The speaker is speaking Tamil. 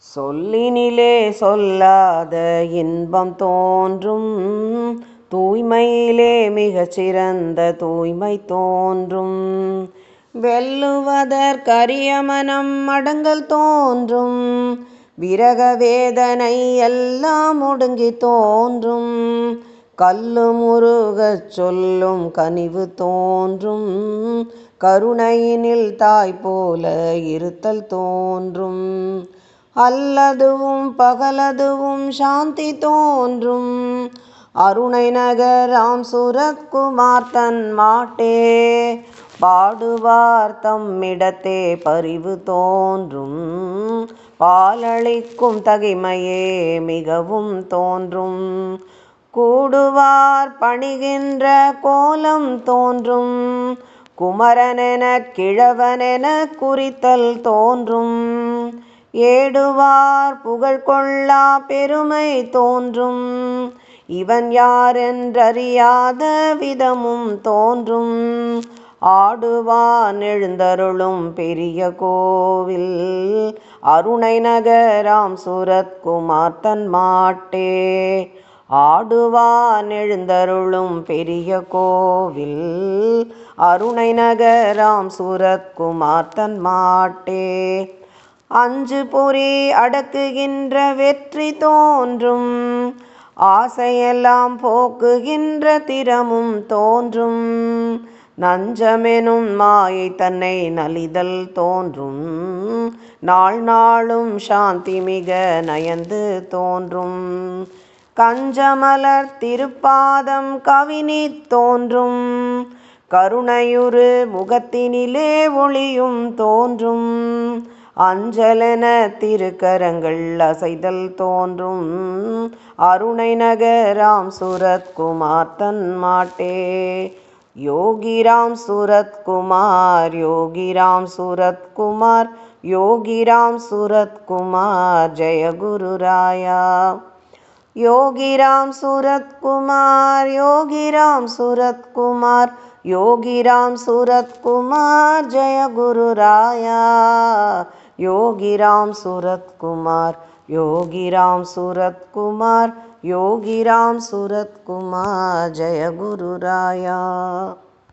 சொல்லினிலே சொல்லாத இன்பம் தோன்றும், தூய்மையிலே மிகச் சிறந்த தூய்மை தோன்றும். வெல்லுவதற்கரிய மனம் அடங்கல் தோன்றும், விரக வேதனை எல்லாம் ஒடுங்கி தோன்றும். கல்லு முருகச் சொல்லும் கனிவு தோன்றும், கருணையினில் தாய் போல இருத்தல் தோன்றும். அல்லதுவும் பகலதுவும் சாந்தி தோன்றும், அருணை நகராம் சுரத்குமார் தன் மாட்டே. பாடுவார் தம்மிடத்தே பரிவு தோன்றும், பாலளிக்கும் தகைமையே மிகவும் தோன்றும். கூடுவார் பணிகின்ற கோலம் தோன்றும், குமரனெனக் கிழவனெனக் குறித்தல் தோன்றும். ஏடுவார் புகழ் கொள்ளா பெருமை தோன்றும், இவன் யாரென்றறியாத விதமும் தோன்றும். ஆடுவான் எழுந்தருளும் பெரிய கோவில், அருணை நகராம் சுரத்குமார் தன் மாட்டே. ஆடுவான் எழுந்தருளும் பெரிய கோவில், அருணை நகராம் சுரத்குமார் தன் மாட்டே. அஞ்சு பொறி அடக்குகின்ற வெற்றி தோன்றும், ஆசையெல்லாம் போக்குகின்ற திறமும் தோன்றும். நஞ்சமெனும் மாயை தன்னை நலிதல் தோன்றும், நாள் நாளும் சாந்தி மிக நயந்து தோன்றும். கஞ்சமலர் திருப்பாதம் கவினி தோன்றும், கருணையுறு முகத்தினிலே ஒளியும் தோன்றும். அஞ்சலென திருக்கரங்கள் அசைதல் தோன்றும், அருணை நகராம் சுரத்குமார் தன் மாட்டே. யோகிராம் சுரத்குமார், யோகிராம் சுரத்குமார், யோகிராம் சுரத்குமார் ஜெய குருராயா. யோகிராம் சுரத்குமார், யோகிராம் சுரத்குமார், யோகிராம் சுரத்குமார் ஜெய குருராயா. யோகிராம் சுரத்குமார், யோகிராம் சுரத்குமார், யோகிராம் சுரத்குமார் ஜெய குருராயா.